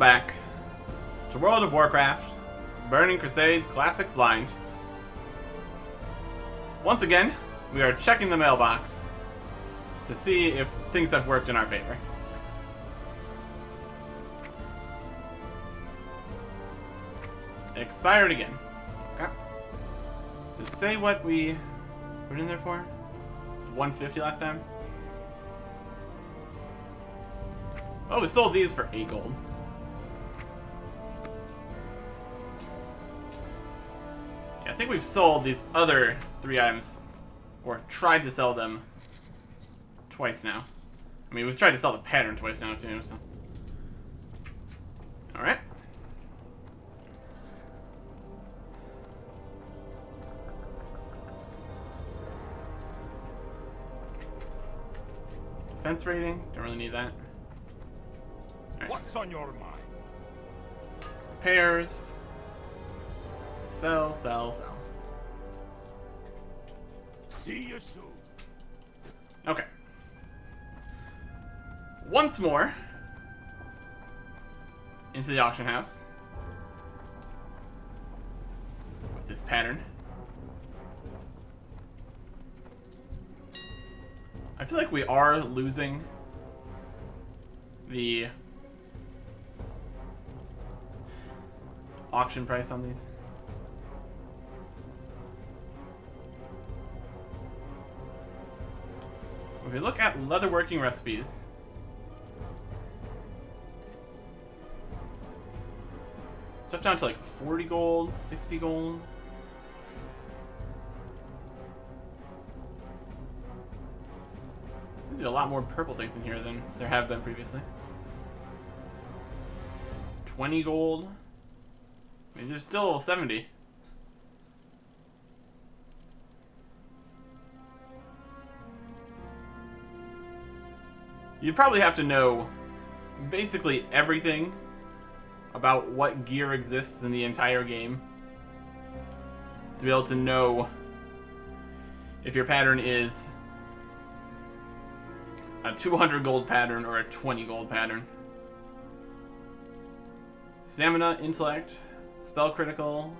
back to World of Warcraft, Burning Crusade Classic Blind. Once again, we are checking the mailbox to see if things have worked in our favor. Expired again. Okay. Did it say what we put in there for? It was 150 last time. Oh, we sold these for 8 gold. Yeah, I think we've sold these other 3 items, or tried to sell them twice now. I mean, we've tried to sell the pattern twice now, too, so. Alright. Defense rating, don't really need that. Right. What's on your mind? Repairs. Sell, sell, sell. See you soon. Okay. Once more into the auction house with this pattern. I feel like we are losing the auction price on these. If we look at leatherworking recipes, stuff down to like 40 gold, 60 gold. There's gonna be a lot more purple things in here than there have been previously. 20 gold. I mean, there's still 70. You probably have to know basically everything about what gear exists in the entire game to be able to know if your pattern is a 200 gold pattern or a 20 gold pattern. Stamina, intellect, spell critical,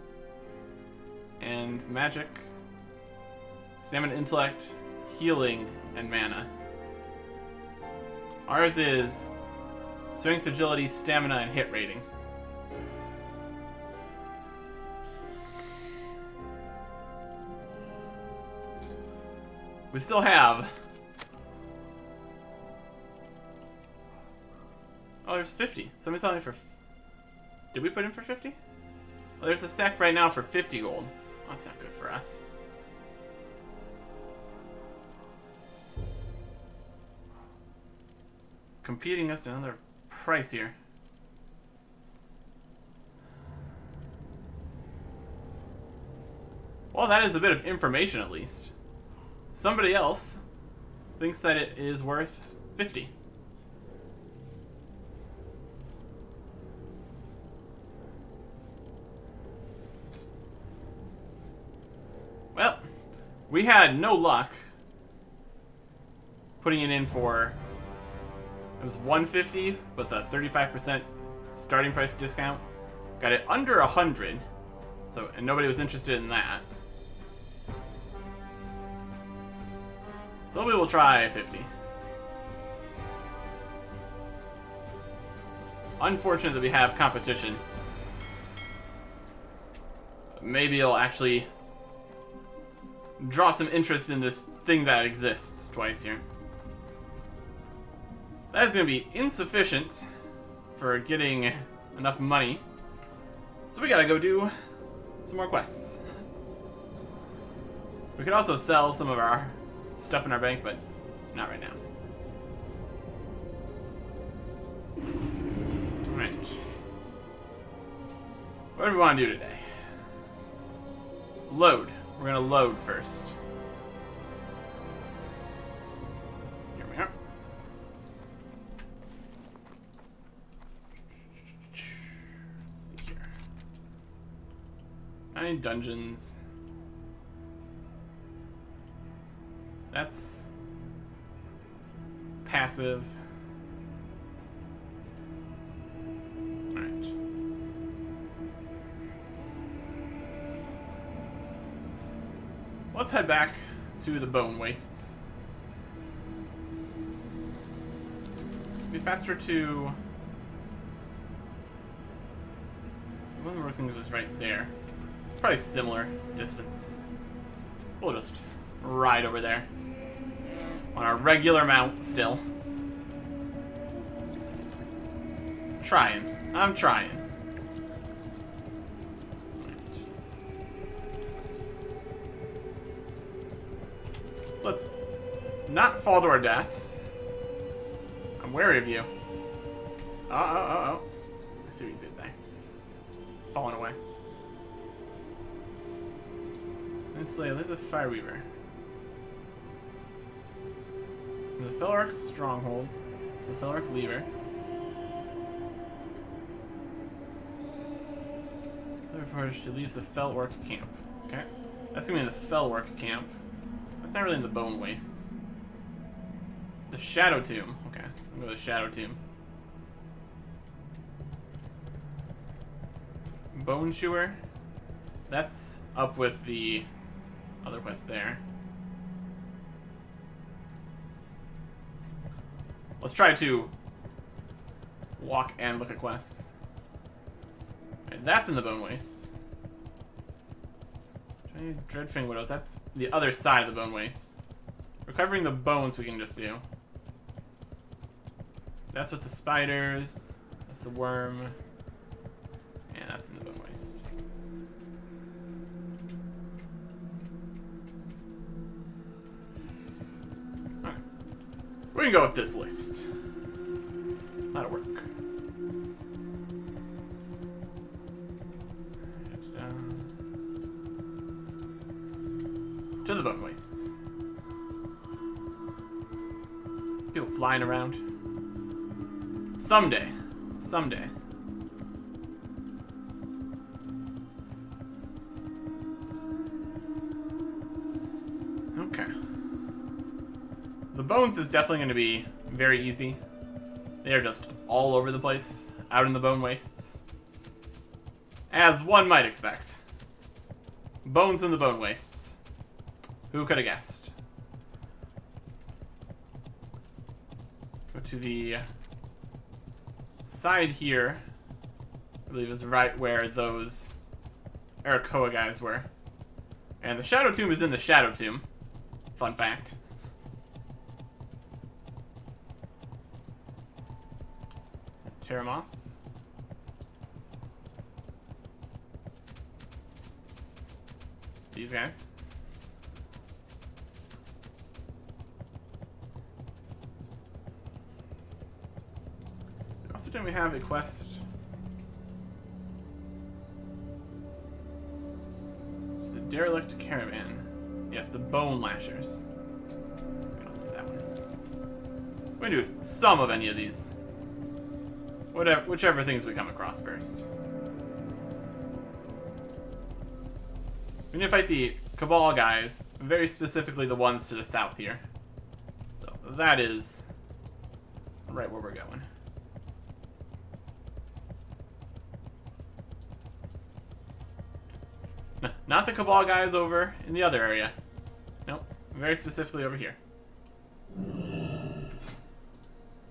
and magic. Stamina, intellect, healing, and mana. Ours is strength, agility, stamina, and hit rating. We still have... Oh, there's 50. Somebody's telling me for... Did we put in for 50? Well, there's a stack right now for 50 gold. Oh, that's not good for us. Competing us another price here. Well, that is a bit of information at least. Somebody else thinks that it is worth 50. Well, we had no luck putting it in for... It was 150, but the 35% starting price discount got it under 100. So, and nobody was interested in that. So we will try 50. Unfortunate that we have competition. Maybe it'll actually draw some interest in this thing that exists twice here. That is going to be insufficient for getting enough money. So we gotta go do some more quests. We could also sell some of our stuff in our bank, but not right now. Alright. What do we want to do today? Load. We're going to load first. Here we are. Let's see here. 9 dungeons. That's passive. All let's head back to the Bone Wastes. It'd be faster to... One of the things was right there. Probably similar distance. We'll just ride over there. On our regular mount still. Trying. I'm trying. So let's not fall to our deaths. I'm wary of you. Oh. I see what you did there. Falling away. There's a Fireweaver. The Fellark's stronghold. The Fellark lever. Therefore, she leaves the Fellark camp. Okay. That's gonna be in the Fellark camp. That's not really in the Bone Wastes. The Shadow Tomb. Okay. I'll go to the Shadow Tomb. Bone Chewer. That's up with the other quest there. Let's try to walk and look at quests. Right, that's in the Bone Wastes. Dreadfang Widows, that's the other side of the Bone Wastes. Recovering the bones we can just do. That's with the spiders. That's the worm. And that's in the Bone Waste. Alright. We can go with this list. That'll work. To the Bone Wastes. People flying around. Someday. Someday. Okay. The bones is definitely going to be very easy. They are just all over the place out in the Bone Wastes. As one might expect. Bones in the Bone Wastes. Who could have guessed? Go to the side here. I believe is right where those Arakoa guys were. And the Shadow Tomb is in the Shadow Tomb. Fun fact. Terramoth. These guys. Also, don't we have a quest? The Derelict Caravan. Yes, the Bone Lashers. We don't see that one. We're gonna do some of any of these. Whichever things we come across first. We need to fight the Cabal guys, very specifically the ones to the south here. So that is right where we're going. No, not the Cabal guys over in the other area. Nope, very specifically over here.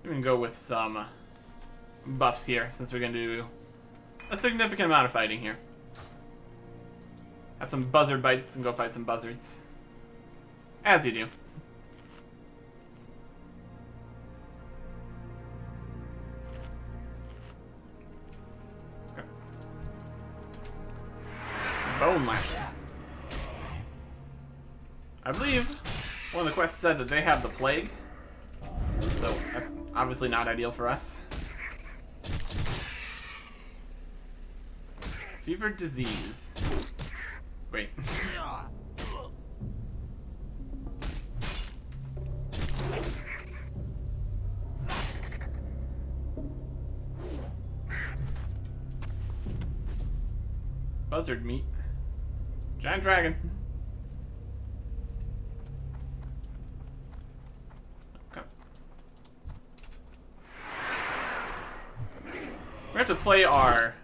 We can go with some buffs here, since we're going to do a significant amount of fighting here. Have some buzzard bites and go fight some buzzards. As you do. Okay. Bone Lasher. I believe one of the quests said that they have the plague. So that's obviously not ideal for us. Fever disease. Wait. Buzzard meat. Giant dragon. Okay. We have to play our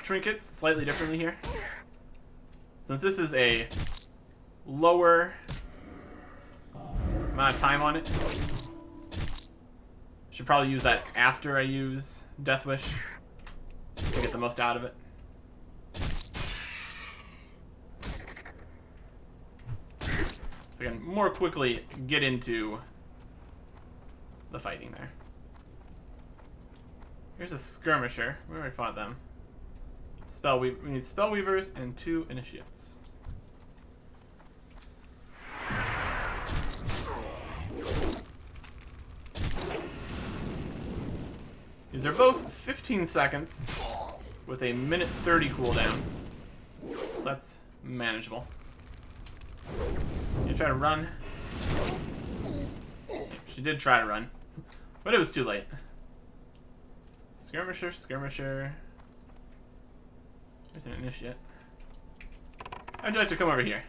trinkets slightly differently here. Since this is a lower amount of time on it. Should probably use that after I use Death Wish to get the most out of it. So I can more quickly get into the fighting there. Here's a skirmisher. Where have I fought them? We need Spellweavers and 2 Initiates. These are both 15 seconds with a minute 30 cooldown. So that's manageable. You try to run. She did try to run, but it was too late. Skirmisher, skirmisher. There's an initiate. How'd you like to come over here?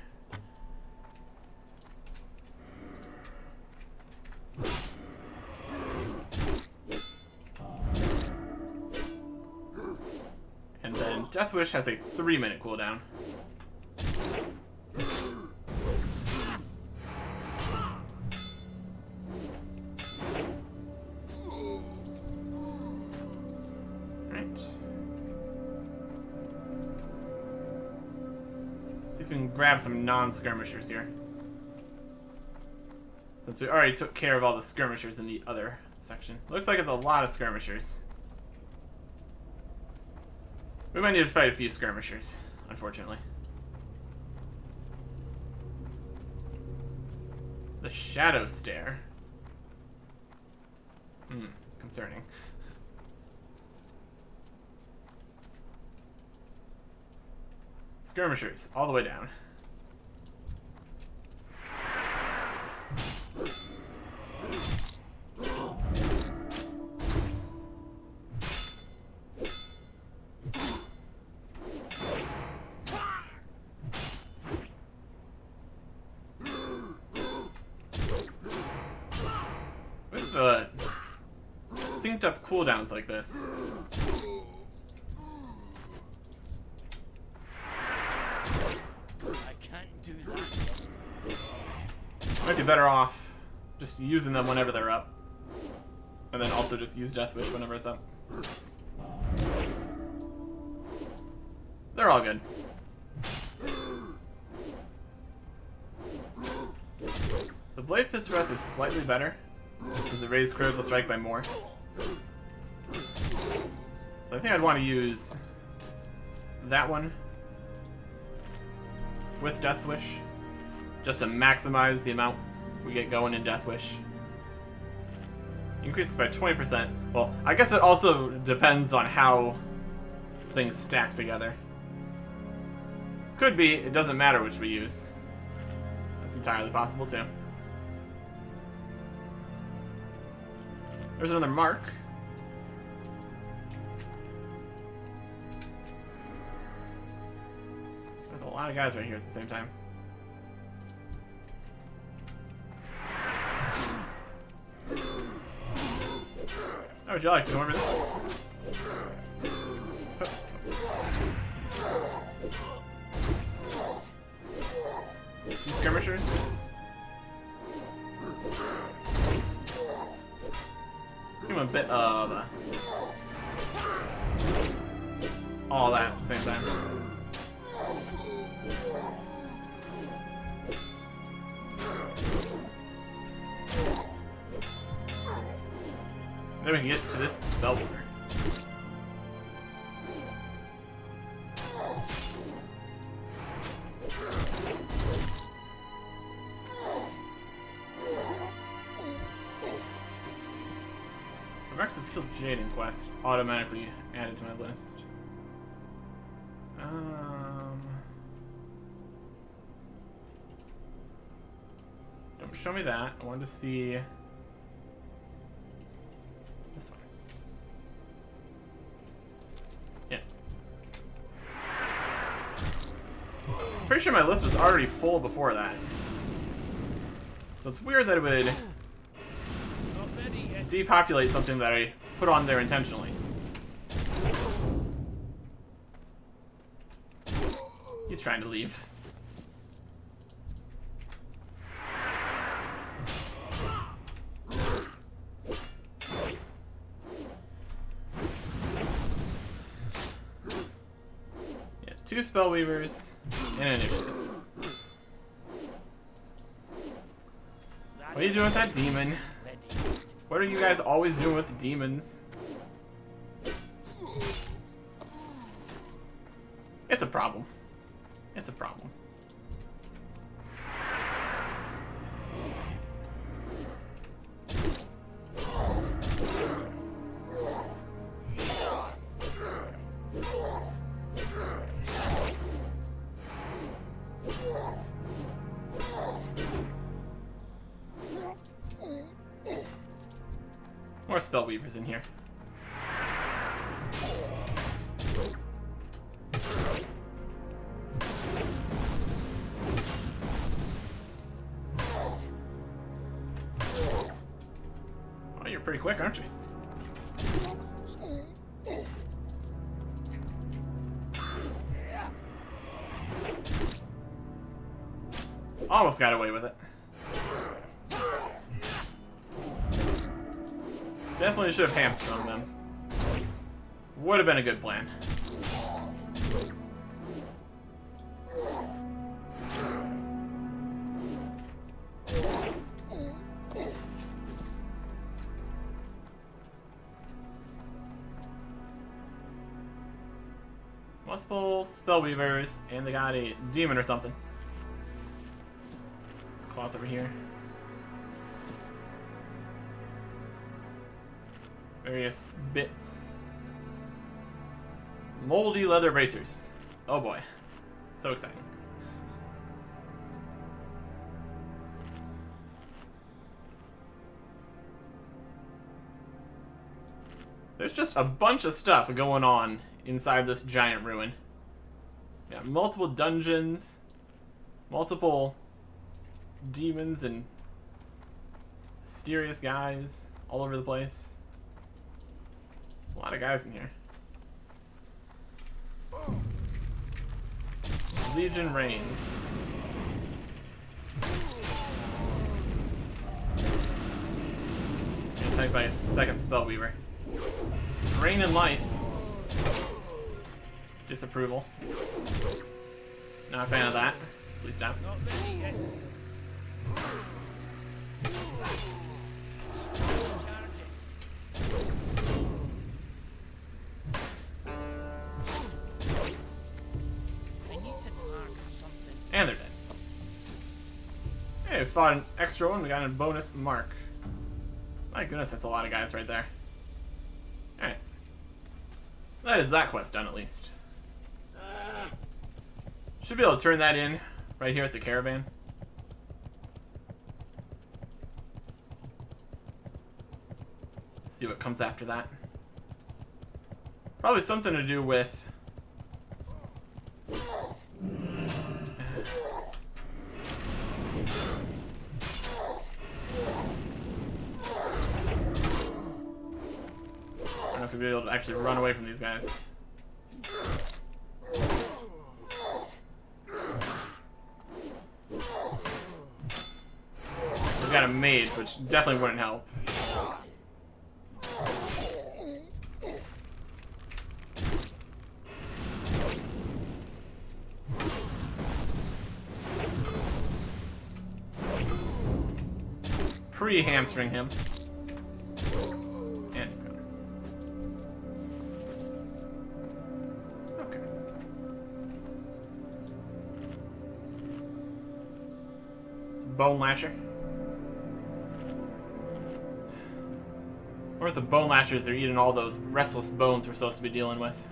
And then Death Wish has a 3-minute cooldown. See if we can grab some non-skirmishers here. Since we already took care of all the skirmishers in the other section. Looks like it's a lot of skirmishers. We might need to fight a few skirmishers, unfortunately. The Shadow Stare. Concerning. Skirmishers, all the way down. With the synced up cooldowns like this, might be better off just using them whenever they're up. And then also just use Death Wish whenever it's up. They're all good. The Blade Fist Breath is slightly better, because it raises critical strike by more. So I think I'd want to use that one with Death Wish, just to maximize the amount we get going in Death Wish. Increases by 20%. Well, I guess it also depends on how things stack together. Could be, it doesn't matter which we use. That's entirely possible too. There's another mark. There's a lot of guys right here at the same time. How would you like to go over this? Two skirmishers. Give him a bit of all that at the same time. Then we can get to this Spellweaver. The Marks of Killed Jaden quest automatically added to my list. Don't show me that. I wanted to see this one. Yeah. Pretty sure my list was already full before that. So it's weird that it would depopulate something that I put on there intentionally. He's trying to leave. 2 Spellweavers and an initiative. What are you doing with that demon? What are you guys always doing with the demons? It's a problem. It's a problem. More Spellweavers in here. Oh, you're pretty quick, aren't you? Almost got away with it. Definitely should have hamstrung them. Would have been a good plan. Multiple Spellweavers, and they got a demon or something. This cloth over here. Various bits. Moldy leather bracers. Oh boy. So exciting. There's just a bunch of stuff going on inside this giant ruin. Yeah, multiple dungeons, multiple demons and mysterious guys all over the place. A lot of guys in here. Legion reigns. Attacked by a second Spellweaver. Just draining life. Disapproval. Not a fan of that. Please stop. And they're dead. Hey, we fought an extra one. We got a bonus mark. My goodness, that's a lot of guys right there. Alright. That is that quest done, at least. Should be able to turn that in right here at the caravan. See what comes after that. Probably something to do with... I don't know if we'll be able to actually run away from these guys. We've got a mage, which definitely wouldn't help. Pre-hamstring him. And he's gone. Okay. Bone Lasher. Or if the Bone Lashers are eating all those restless bones we're supposed to be dealing with.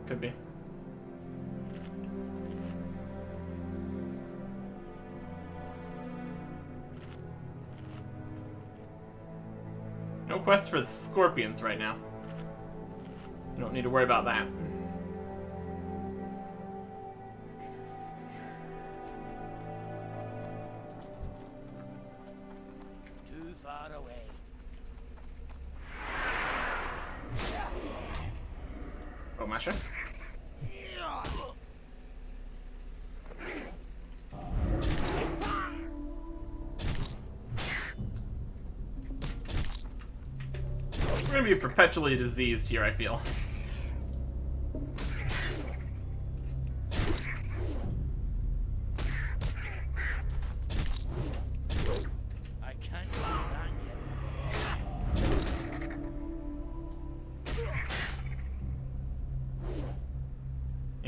Could be. No quest for the scorpions right now. You don't need to worry about that. Too far away. Oh, Masha. We're gonna be perpetually diseased here, I feel.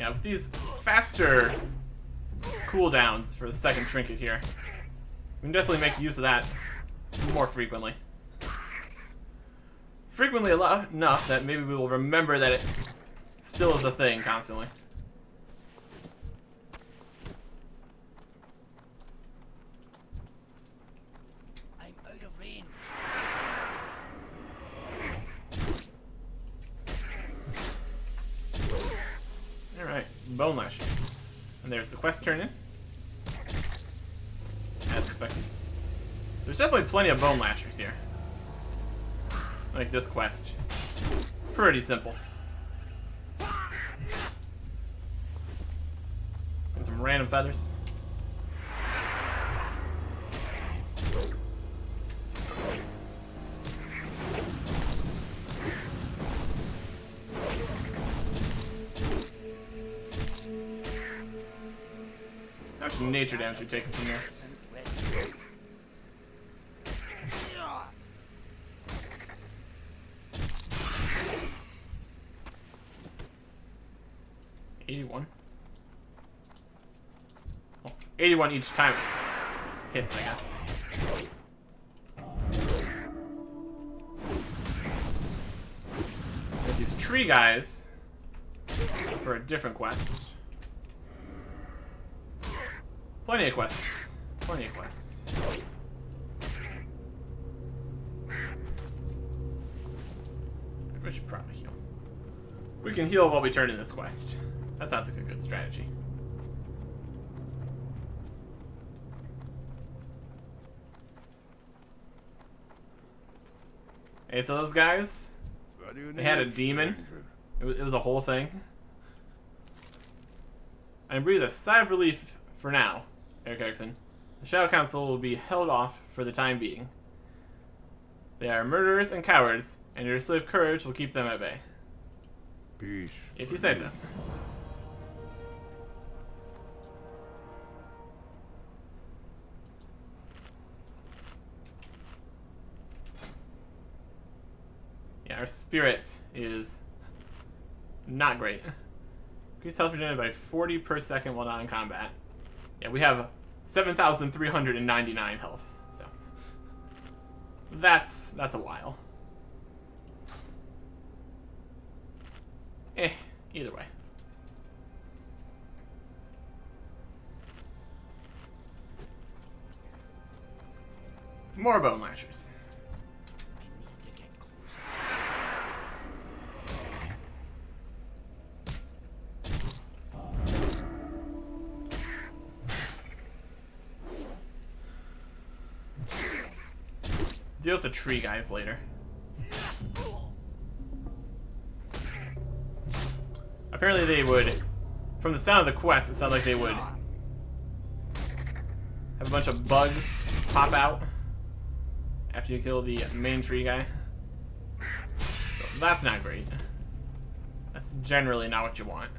Yeah, with these faster cooldowns for the second trinket here, we can definitely make use of that more frequently. Frequently enough that maybe we will remember that it still is a thing constantly. I'm out of range. Alright, bone lashes. And there's the quest turn in. As expected. There's definitely plenty of bone lashers here. Like this quest. Pretty simple. And some random feathers. How much nature damage we've taken from this? Oh, 81 each time it hits, I guess. With these tree guys for a different quest. Plenty of quests. Plenty of quests. We should probably heal. We can heal while we turn in this quest. That sounds like a good strategy. Hey, so those guys, they had a demon. It was a whole thing. I breathe a sigh of relief for now, Eric Erickson. The Shadow Council will be held off for the time being. They are murderers and cowards, and your display of courage will keep them at bay. Peace. If you say so. Yeah, our spirit is not great. Increase health regenerated by 40 per second while not in combat. Yeah, we have 7,399 health, so that's a while. Either way. More bone lashers. I need to get closer. Deal with the tree guys later. Apparently they would, from the sound of the quest, it sounded like they would have a bunch of bugs pop out after you kill the main tree guy. So that's not great. That's generally not what you want.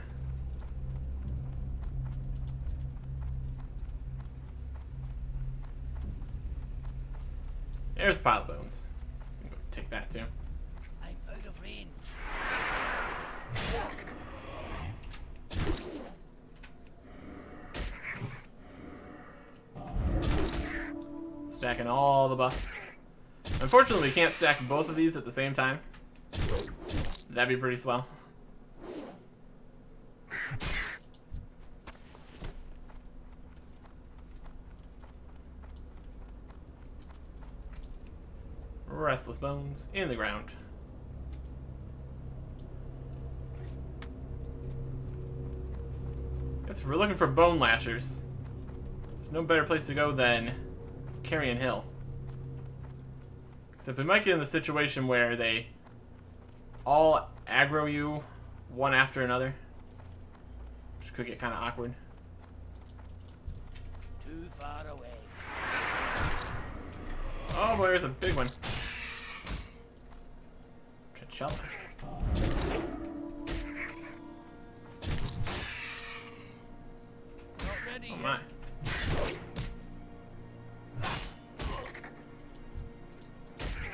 There's a pile of bones. Go take that too. I'm out of range. Stacking all the buffs. Unfortunately, we can't stack both of these at the same time. That'd be pretty swell. Restless bones in the ground. Guess if we're looking for bone lashers, there's no better place to go than Carrion Hill. Except we might get in the situation where they all aggro you one after another, which could get kind of awkward. Too far away. Oh boy, there's a big one. Chella. Not ready Oh yet. my.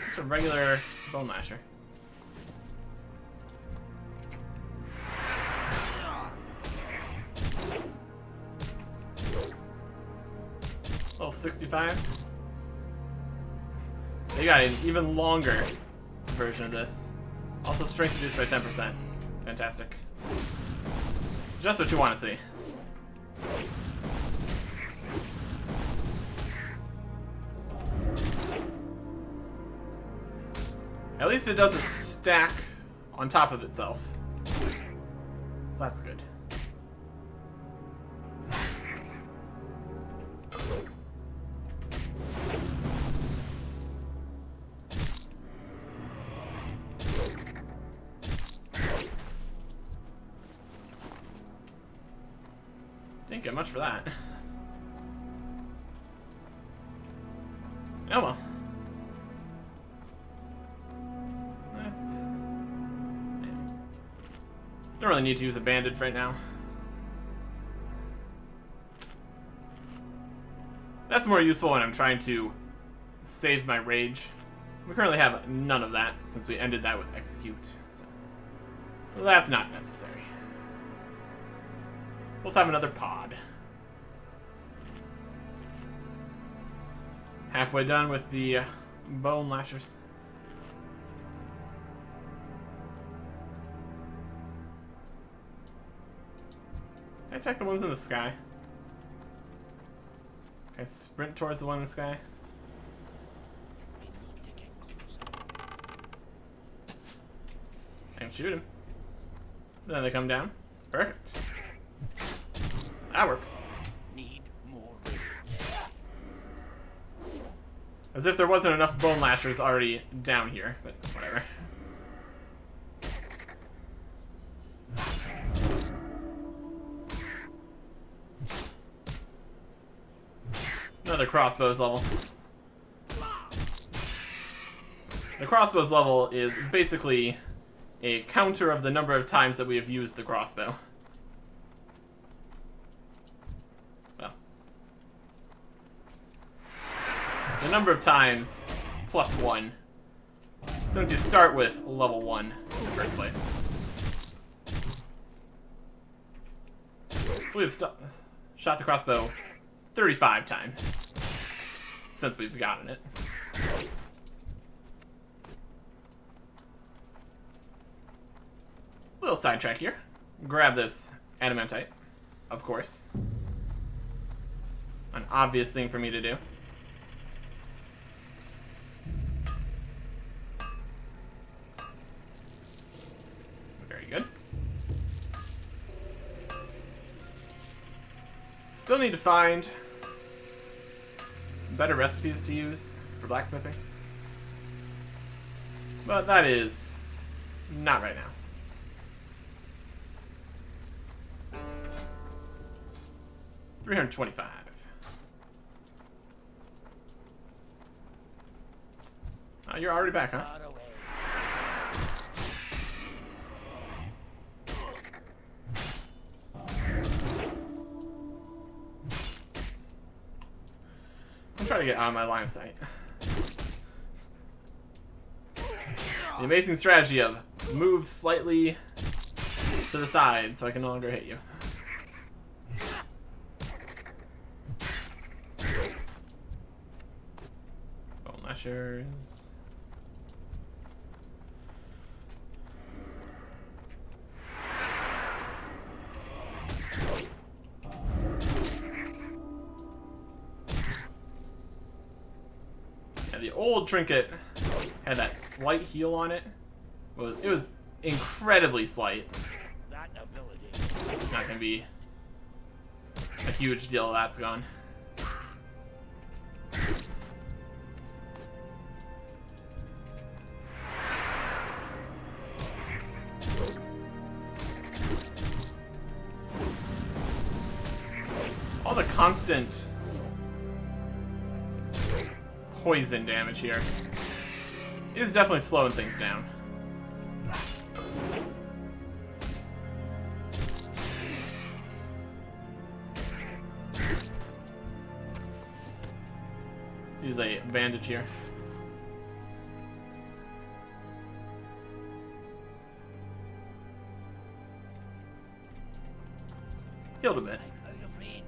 Just a regular bone lasher. 25. They got an even longer version of this. Also strength reduced by 10%. Fantastic. Just what you want to see. At least it doesn't stack on top of itself. So that's good. Didn't get much for that. Oh well. Don't really need to use a bandage right now. That's more useful when I'm trying to save my rage. We currently have none of that since we ended that with execute. So that's not necessary. Let's have another pod. Halfway done with the bone lashers. Can I attack the ones in the sky? Can I sprint towards the one in the sky? I need to get closer. I can shoot him. Then they come down. Perfect. That works. Need more room. As if there wasn't enough bone lashers already down here, but whatever. Another crossbows level. The crossbows level is basically a counter of the number of times that we have used the crossbow. Well, the number of times plus 1, since you start with level 1 in the first place. So we've shot the crossbow 35 times since we've gotten it. Little sidetrack here. Grab this adamantite, of course. An obvious thing for me to do. Very good. Still need to find better recipes to use for blacksmithing. But that is not right now. $325. Oh, you're already back, huh? Far away. I'm trying to get out of my line of sight. The amazing strategy of move slightly to the side so I can no longer hit you. Bone lashers. The old trinket had that slight heal on it. It was incredibly slight. That ability. It's not going to be a huge deal that's gone. All the constant poison damage here is definitely slowing things down. Let's use a bandage here. Healed a bit. I'm out of range.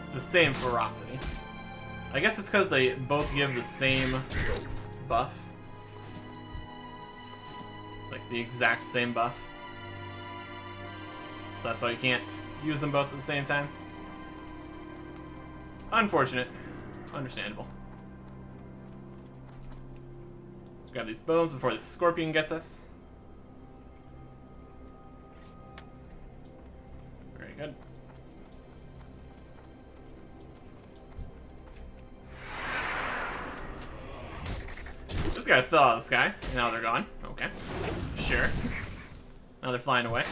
it's the same ferocity. I guess it's because they both give the same buff. Like the exact same buff. So that's why you can't use them both at the same time. Unfortunate. Understandable. Let's grab these bones before the scorpion gets us. Very good. Those guys fell out of the sky, and now they're gone. Okay. Sure. Now they're flying away.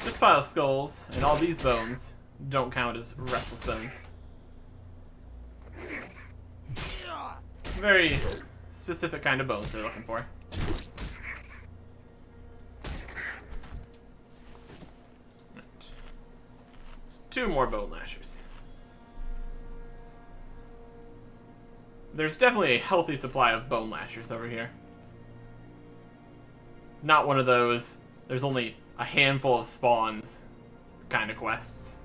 This pile of skulls and all these bones don't count as restless bones. Very specific kind of bones they're looking for. There's 2 more bone lashers. There's definitely a healthy supply of bone lashers over here. Not one of those, there's only a handful of spawns kind of quests.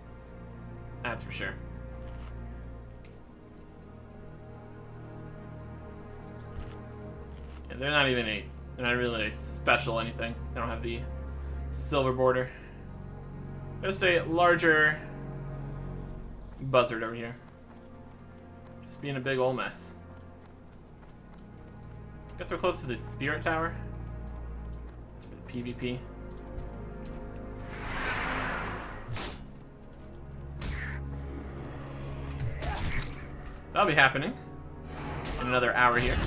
That's for sure. Yeah, they're not really special anything. They don't have the silver border. Just a larger buzzard over here. Just being a big ol' mess. Guess we're close to the spirit tower. That's for the PvP. That'll be happening in another hour here.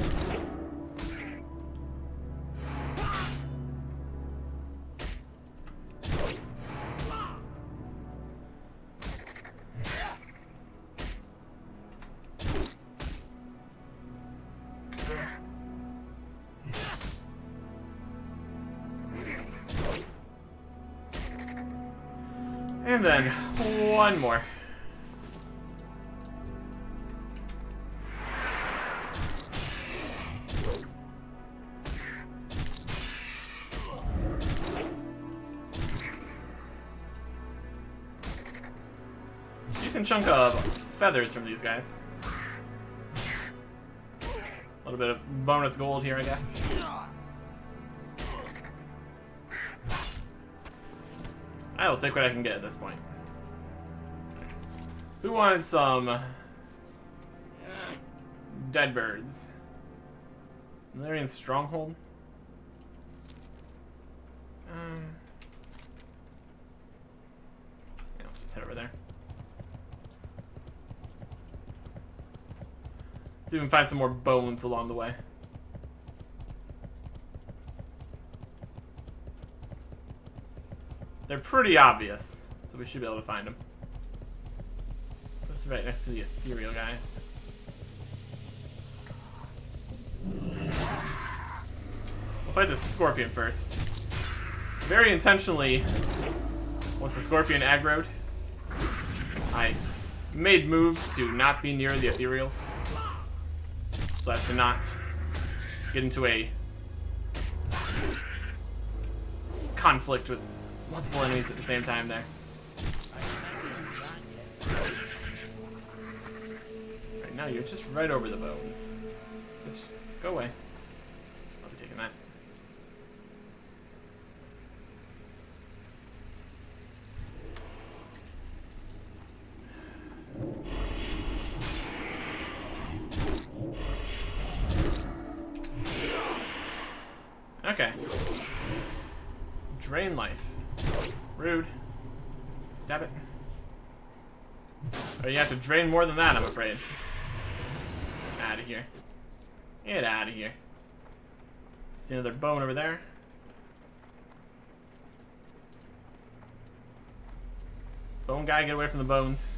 And then one more. Decent chunk of feathers from these guys. A little bit of bonus gold here, I guess. I will take what I can get at this point. Who wants some dead birds? Valerian Stronghold? Yeah, let's just head over there. See if we can find some more bones along the way. They're pretty obvious, so we should be able to find them. This is right next to the ethereal guys. We'll fight the scorpion first. Very intentionally, once the scorpion aggroed, I made moves to not be near the ethereals, so as to not get into a conflict with multiple enemies at the same time there. Right now, you're just right over the bones. Just go away. I'll be taking that. Okay. Drain life. Rude. Stab it. Oh, you have to drain more than that, I'm afraid. Out of here. Get out of here. See another bone over there. Bone guy, get away from the bones.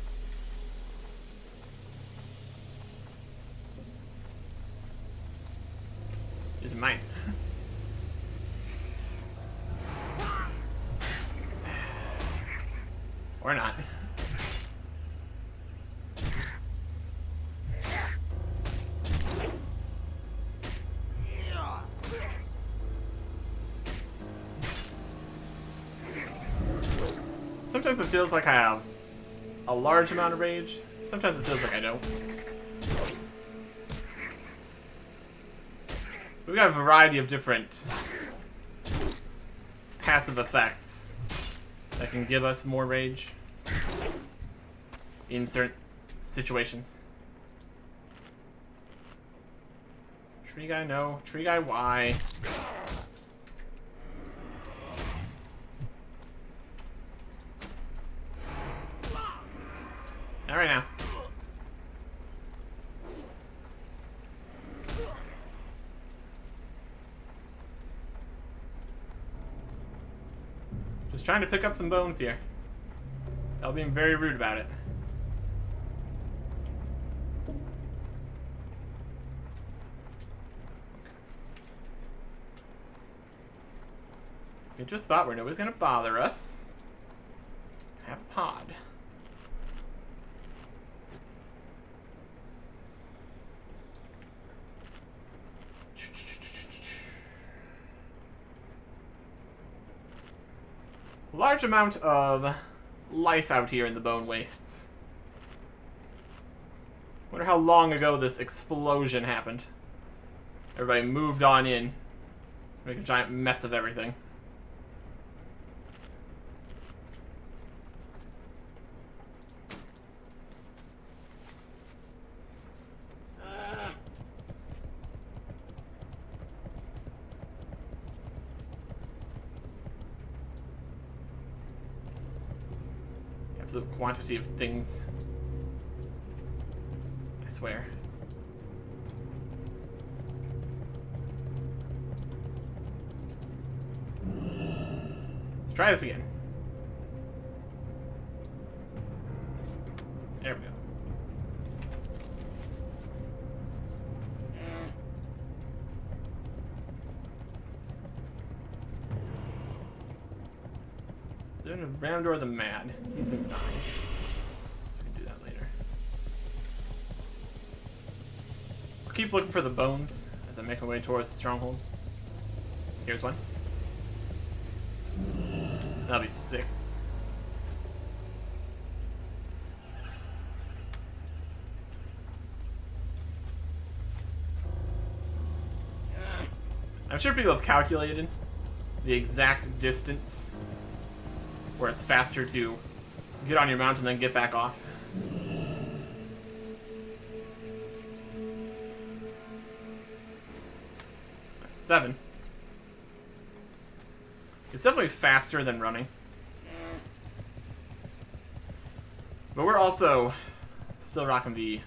These are mine. Or not. Sometimes it feels like I have a large amount of rage. Sometimes it feels like I don't. We've got a variety of different passive effects that can give us more rage in certain situations. Tree guy, no. Tree guy, why? Not right now. Just trying to pick up some bones here. I'll be very rude about it. Let's get to a spot where nobody's gonna bother us. Have a pod. Large amount of life out here in the Bone Wastes. Wonder how long ago this explosion happened. Everybody moved on in. Make a giant mess of everything. Absolute quantity of things. I swear. Let's try this again. There we go. Doing a round door the mad. He's inside. So we can do that later. I'll keep looking for the bones as I make my way towards the stronghold. Here's one. That'll be 6. I'm sure people have calculated the exact distance where it's faster to get on your mount and then get back off. That's 7. It's definitely faster than running. But we're also still rocking the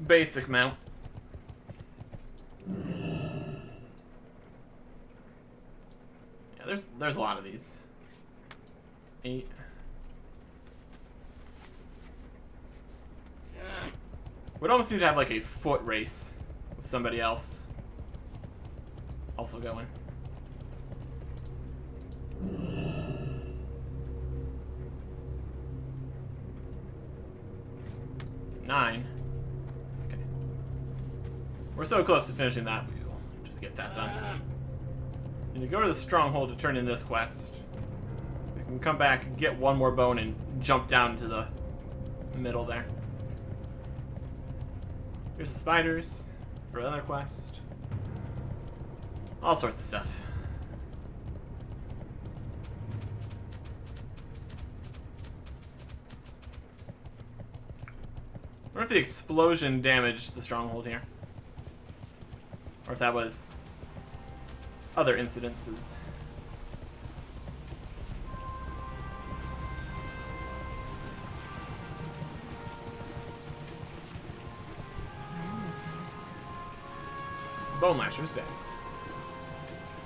basic mount. Yeah, there's a lot of these. 8. We'd almost need to have like a foot race with somebody else also going. 9. Okay. We're so close to finishing that, we'll just get that done. So you go to the stronghold to turn in this quest. We can come back, get one more bone, and jump down to the middle there. Here's the spiders for another quest. All sorts of stuff. I wonder if the explosion damaged the stronghold here. Or if that was other incidences. Bone Lasher's dead.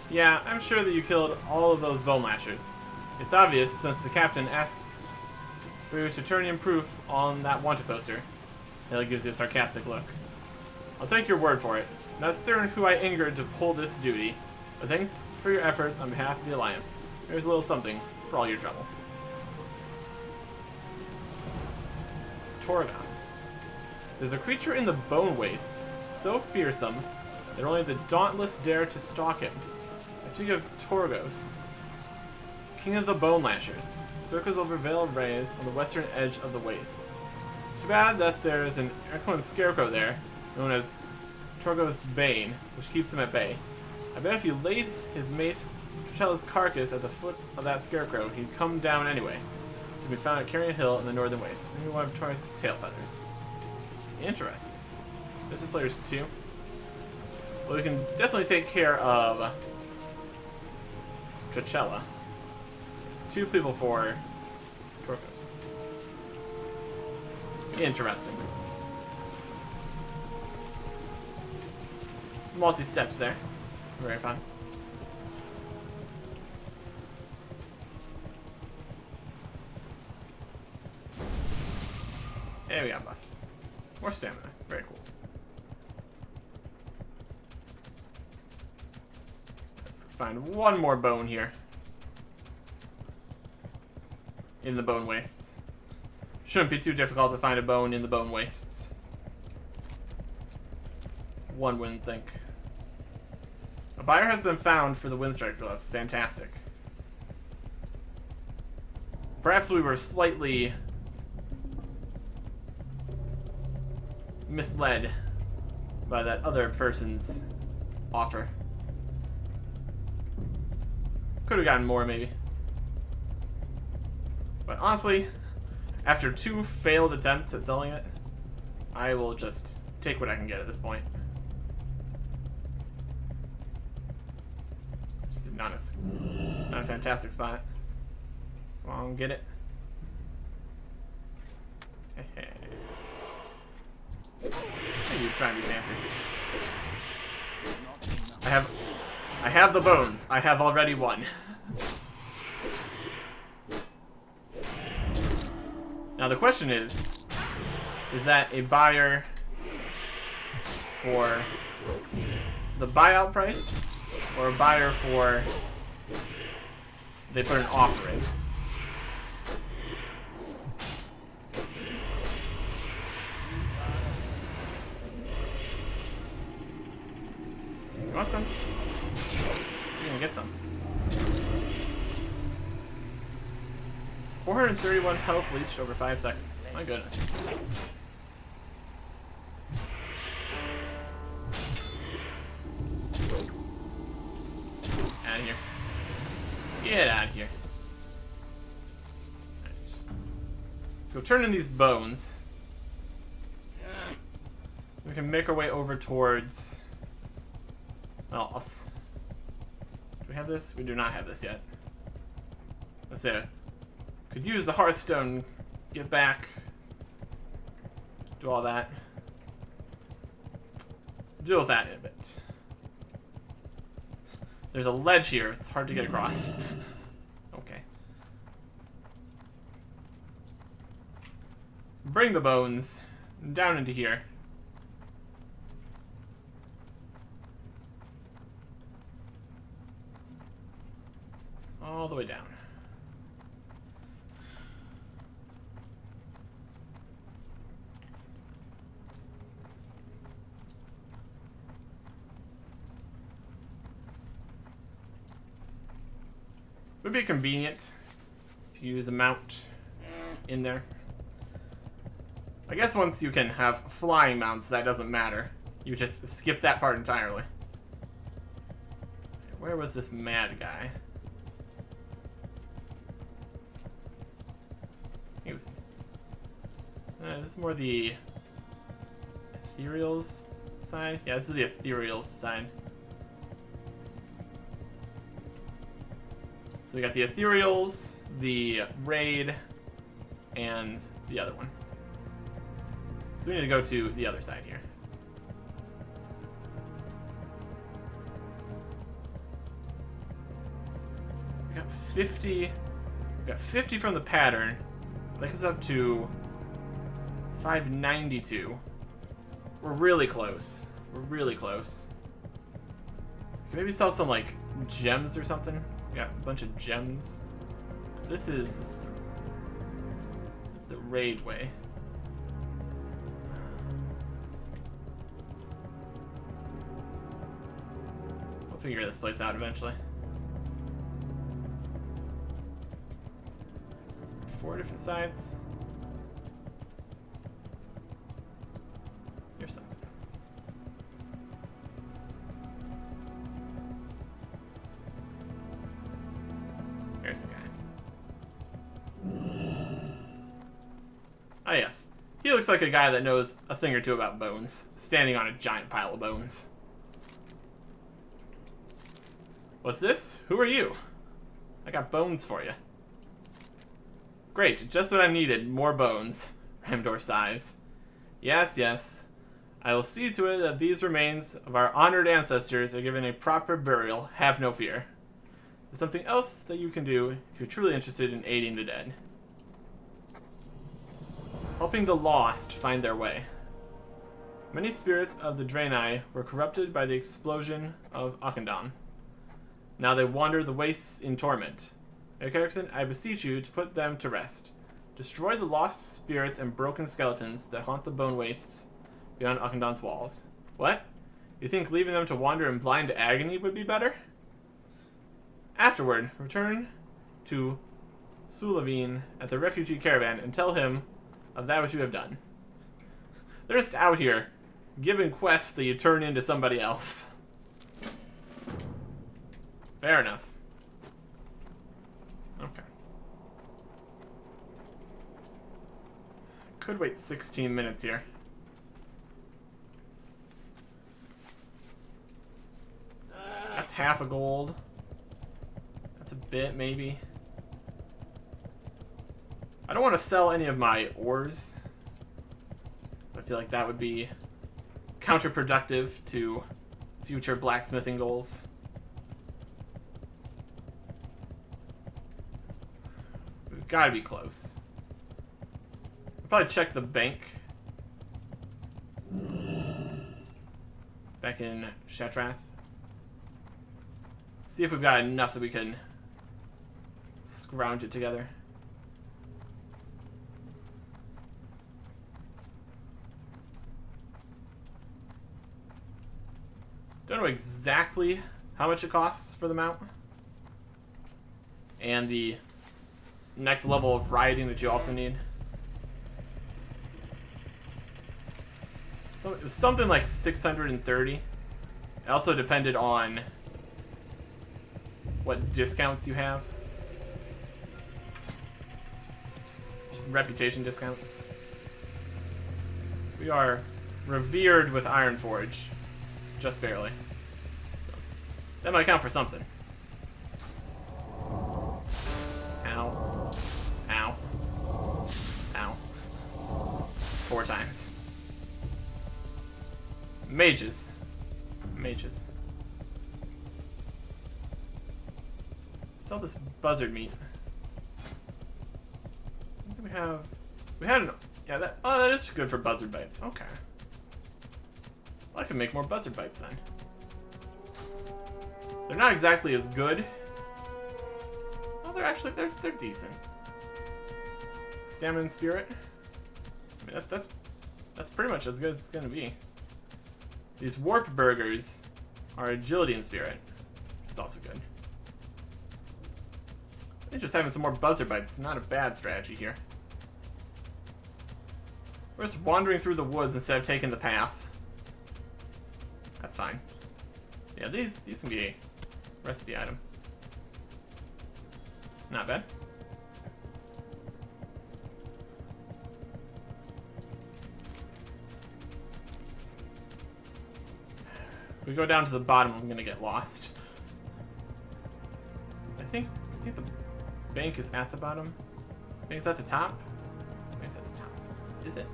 Yeah, I'm sure that you killed all of those Bone Lashers. It's obvious since the captain asked for you to turn in proof on that wanted poster. It gives you a sarcastic look. I'll take your word for it. Not certain who I angered to pull this duty, but thanks for your efforts on behalf of the Alliance. Here's a little something for all your trouble. Torgos. There's a creature in the Bone Wastes, so fearsome that only the dauntless dare to stalk him. I speak of Torgos. King of the Bone Lashers. Circles over veiled rays on the western edge of the waste. Too bad that there's an Anachronist scarecrow there, known as Torgo's Bane, which keeps him at bay. I bet if you laid his mate Trechella's carcass at the foot of that scarecrow, he'd come down anyway. To be found at Carrion Hill in the northern waste. Maybe one of Taurus' tail feathers. Interesting. So this is players 2. Well, we can definitely take care of Trechella. 2 people for Torkos. Interesting. Multi-steps there. Very fun. There we got buff. More stamina. Very cool. Let's find one more bone here. In the bone wastes. Shouldn't be too difficult to find a bone in the bone wastes. One wouldn't think. A buyer has been found for the Windstrike gloves. Fantastic. Perhaps we were slightly misled by that other person's offer. Could have gotten more, maybe. But honestly, after 2 failed attempts at selling it, I will just take what I can get at this point. Just not a fantastic spot. Come on, get it. Hey. You try and be fancy. I have the bones. I have already won. Now the question is that a buyer for the buyout price or a buyer for they put an offer in? You want some? You're gonna get some. 431 health leached over 5 seconds. My goodness. Out of here. Get out of here. Right. Let's go turn in these bones. We can make our way over towards... Well, do we have this? We do not have this yet. Let's see. Could use the Hearthstone, get back, do all that. Deal with that in a bit. There's a ledge here, it's hard to get across. Okay. Bring the bones down into here. All the way down. Would be convenient if you use a mount in there. I guess once you can have flying mounts, that doesn't matter. You just skip that part entirely. Where was this mad guy? He was. This is more the ethereals side. Yeah, this is the ethereals side. So we got the ethereals, the raid, and the other one. So we need to go to the other side here. We got 50. We got 50 from the pattern. That gets up to 592. We're really close. We're really close. Can maybe sell some like gems or something. We got a bunch of gems. This is the raid way. We'll figure this place out eventually. 4 different sides. Here's something. Here's the guy. Ah, yes. He looks like a guy that knows a thing or two about bones, standing on a giant pile of bones. What's this? Who are you? I got bones for you. Great, just what I needed. More bones. Ramdor sighs. Yes, yes. I will see to it that these remains of our honored ancestors are given a proper burial. Have no fear. There's something else that you can do if you're truly interested in aiding the dead. Helping the lost find their way. Many spirits of the Draenei were corrupted by the explosion of Akandon. Now they wander the wastes in torment. Erickson, I beseech you to put them to rest. Destroy the lost spirits and broken skeletons that haunt the bone wastes beyond Akandon's walls. What? You think leaving them to wander in blind agony would be better? Afterward, return to Sulavine at the refugee caravan and tell him of that which you have done. They're just out here giving quests that you turn into somebody else. Fair enough. Okay. Could wait 16 minutes here. That's half a gold. That's a bit, maybe. I don't want to sell any of my ores. I feel like that would be counterproductive to future blacksmithing goals. We've got to be close. I'll probably check the bank. Back in Shatrath. See if we've got enough that we can scrounge it together. Don't know exactly how much it costs for the mount. And the next level of riding that you also need. So it was something like 630. It also depended on what discounts you have. Reputation discounts. We are revered with Ironforge. Just barely. So, that might count for something. Ow. Ow. Ow. 4 times. Mages. Mages. Sell this buzzard meat. What do we have? We had an... Yeah, that... Oh, that is good for buzzard bites. Okay. Well, I can make more buzzard bites then. They're not exactly as good. Well, they're actually... They're decent. Stamina and spirit. I mean, that's pretty much as good as it's gonna be. These warp burgers are agility and spirit, which is also good. I think just having some more buzzard bites is not a bad strategy here. We're just wandering through the woods instead of taking the path. That's fine. Yeah, these can be a recipe item. Not bad. If we go down to the bottom, I'm gonna get lost. I think the bank is at the bottom. I think it's at the top. I think it's at the top. Is it?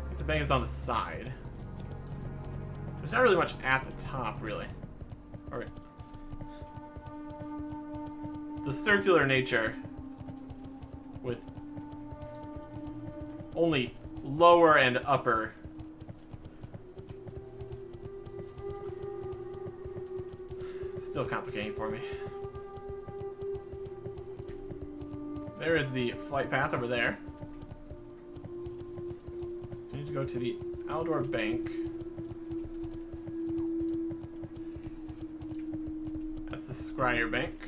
I think the bank is on the side. There's not really much at the top, really. Alright. The circular nature with only lower and upper still complicating for me. There is the flight path over there. So we need to go to the Aldor Bank. That's the Scryer Bank.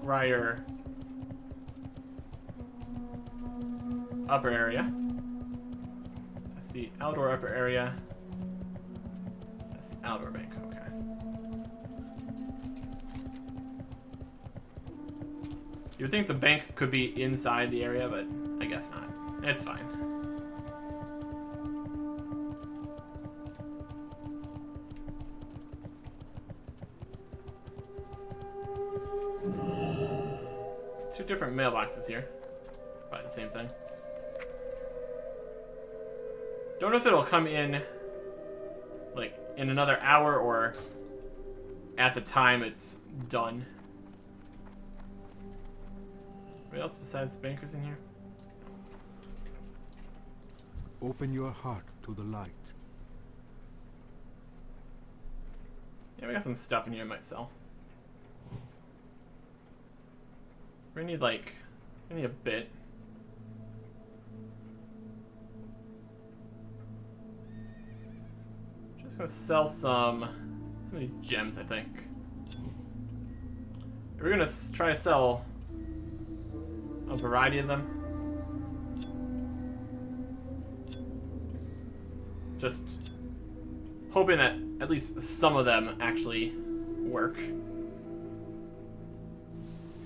Scryer upper area. That's the outdoor upper area. That's the outdoor bank, okay. You would think the bank could be inside the area, but I guess not. It's fine. Two different mailboxes here. Probably the same thing. Don't know if it'll come in like in another hour or at the time it's done. Anybody else besides the bankers in here? Open your heart to the light. Yeah, we got some stuff in here I might sell. We need like, we need a bit. Just gonna sell some of these gems, I think. We're gonna try to sell a variety of them. Just hoping that at least some of them actually work.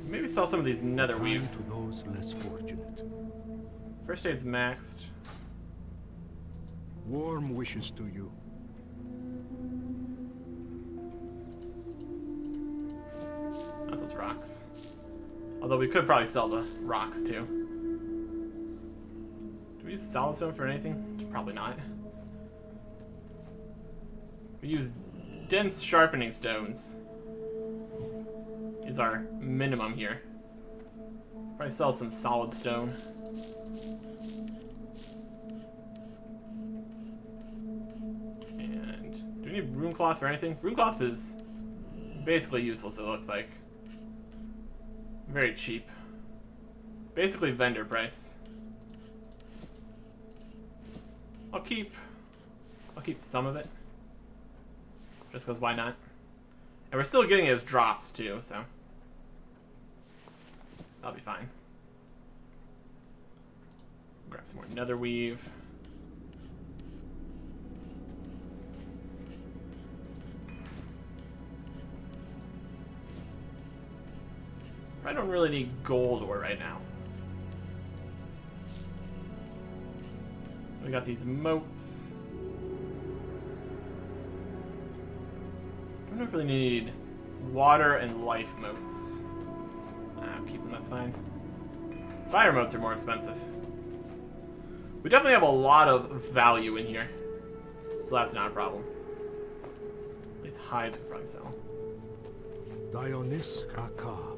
Maybe sell some of these nether weave. To those less fortunate. First aid's maxed. Warm wishes to you. Not those rocks. Although we could probably sell the rocks too. Do we use solid stone for anything? Probably not. We use dense sharpening stones. Is our minimum here. Probably sell some solid stone. And do we need rune cloth for anything? Rune cloth is basically useless, it looks like. Very cheap. Basically vendor price. I'll keep some of it. Just because why not? And we're still getting it as drops too, so that'll be fine. Grab some more nether weave. I don't really need gold ore right now. We got these moats. I don't really need water and life moats. I'll keep them, that's fine. Fire moats are more expensive. We definitely have a lot of value in here, so that's not a problem. At least hides we could probably sell. Dionys Aka.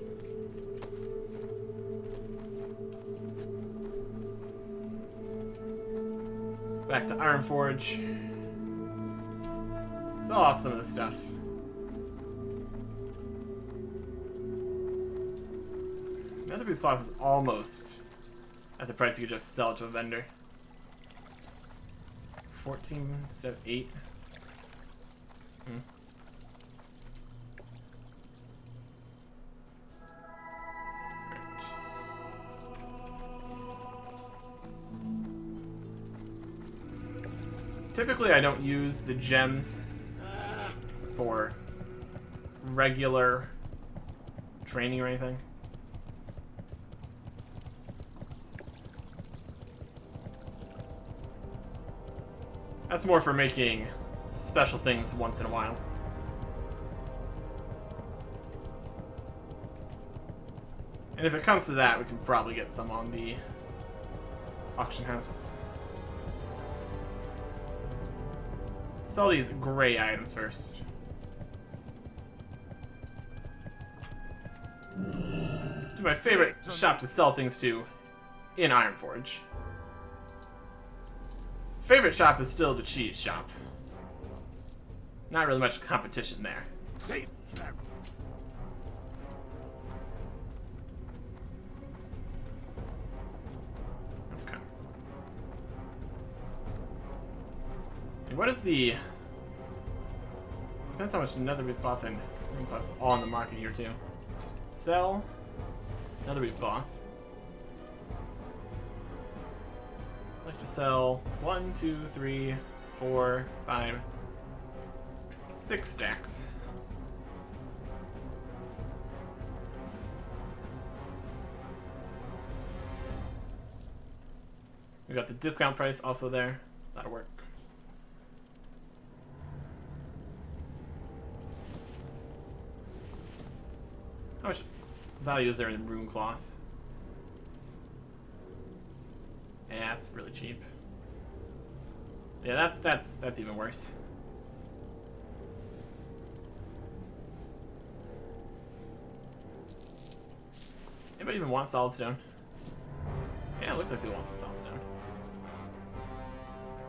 Back to Ironforge. Sell off some of the stuff. Nether weave cloth is almost at the price you could just sell it to a vendor. 14 instead of 8. Typically, I don't use the gems for regular training or anything. That's more for making special things once in a while. And if it comes to that, we can probably get some on the auction house. Sell these gray items first. Do my favorite shop to sell things to in Ironforge. Favorite shop is still the cheese shop. Not really much competition there. Safe. Okay. And what is the... Depends how much nether weave cloth and rune cloth is all in the market here too. Sell. Another beef cloth. I'd like to sell 1, 2, 3, 4, 5, 6 stacks. We got the discount price also there. That'll work. How much value is there in rune cloth? Yeah, that's really cheap. Yeah, that's even worse. Anybody even want solid stone? Yeah, it looks like they want some solid stone.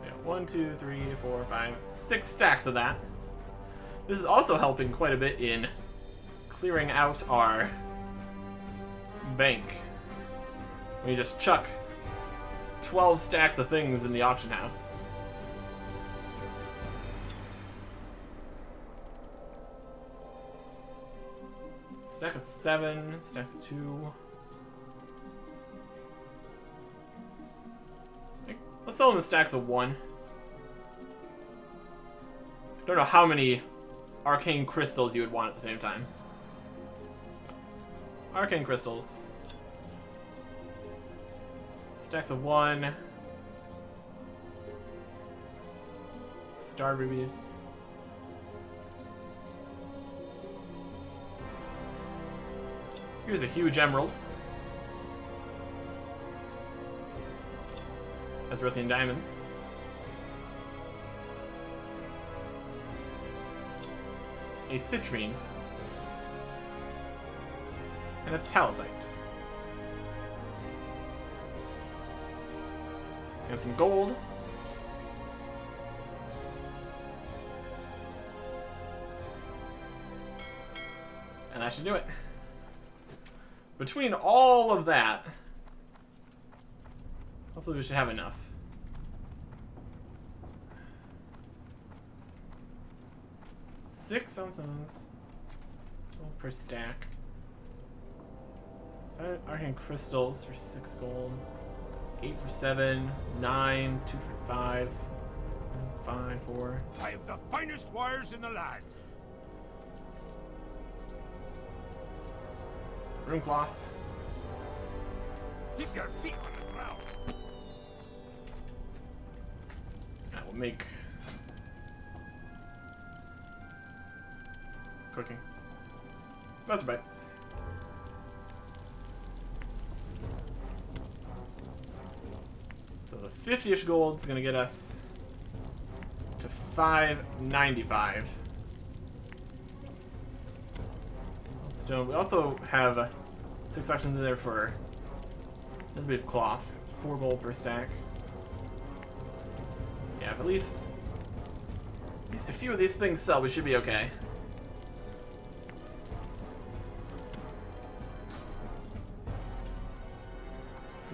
Yeah, 1, 2, 3, 4, 5, 6 stacks of that. This is also helping quite a bit in clearing out our bank. We just chuck 12 stacks of things in the auction house. Stack of 7, stacks of 2. Let's sell them in stacks of 1. Don't know how many arcane crystals you would want at the same time. Arcane crystals. Stacks of 1. Star rubies. Here's a huge emerald. Azerothian diamonds. A citrine. And a talcite. And some gold. And that should do it. Between all of that, hopefully we should have enough. Six ounces per stack. 5 arcane crystals for 6 gold. 8 for 7. 9. 2 for 5. 5, 4. I have the finest wires in the land. Rune cloth. Keep your feet on the ground. That will make cooking. That's bites. So the 50-ish gold is gonna get us to 595. Stone. We also have 6 options in there for a bit of cloth. 4 gold per stack. Yeah, if at least a few of these things sell, we should be okay.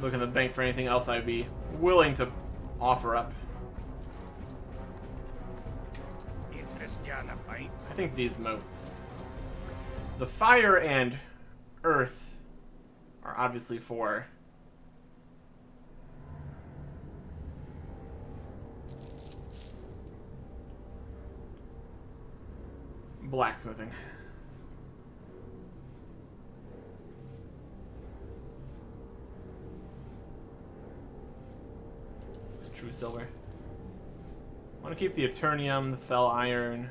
Look in the bank for anything else I'd be willing to offer up. I think these moats. The fire and earth are obviously for blacksmithing. It's true silver. I want to keep the Eternium, the Fell Iron,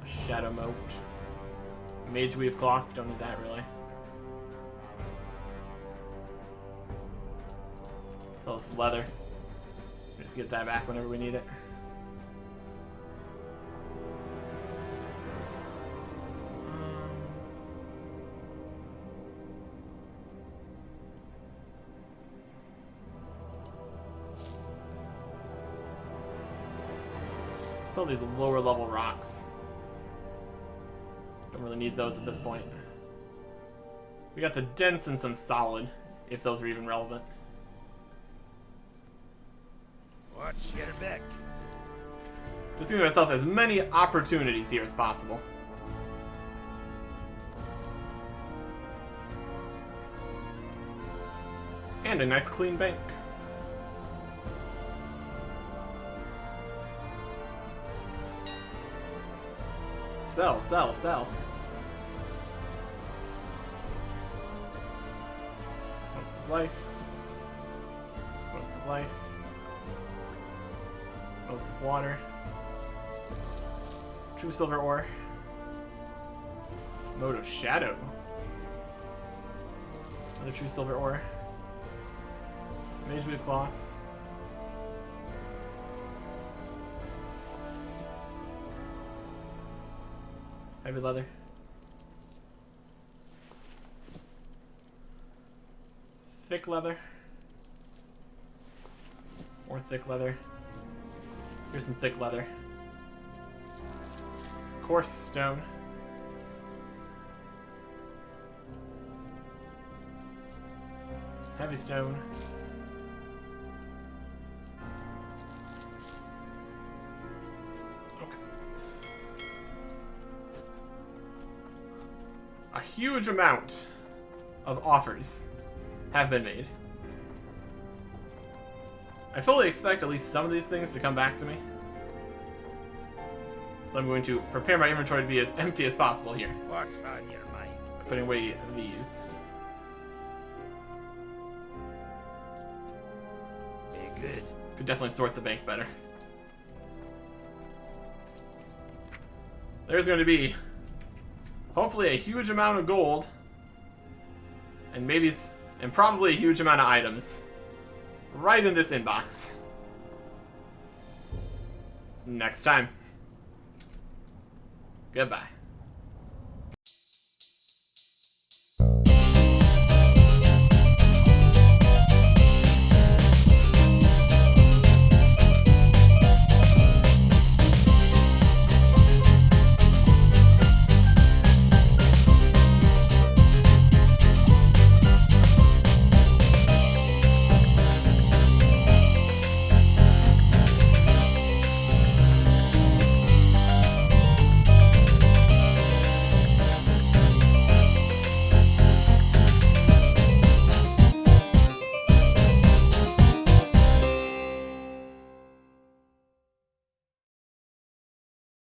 a Shadow Moat, Mage Weave Cloth, don't need that really. Sell this leather. Just get that back whenever we need it. Sell these lower level rocks. Don't really need those at this point. We got the dense and some solid, if those are even relevant. Watch your back. Just giving myself as many opportunities here as possible. And a nice clean bank. Sell, sell, sell. Points of life. Points of life. Points of water. True silver ore. Mode of shadow. Another true silver ore. Mage weave cloth. Heavy leather. Thick leather. More thick leather. Here's some thick leather. Coarse stone. Heavy stone. Okay. A huge amount of offers have been made. I fully expect at least some of these things to come back to me. So I'm going to prepare my inventory to be as empty as possible here. What's on your mind? By putting away these. Be good. Could definitely sort the bank better. There's going to be hopefully a huge amount of gold and probably a huge amount of items right in this inbox. Next time. Goodbye.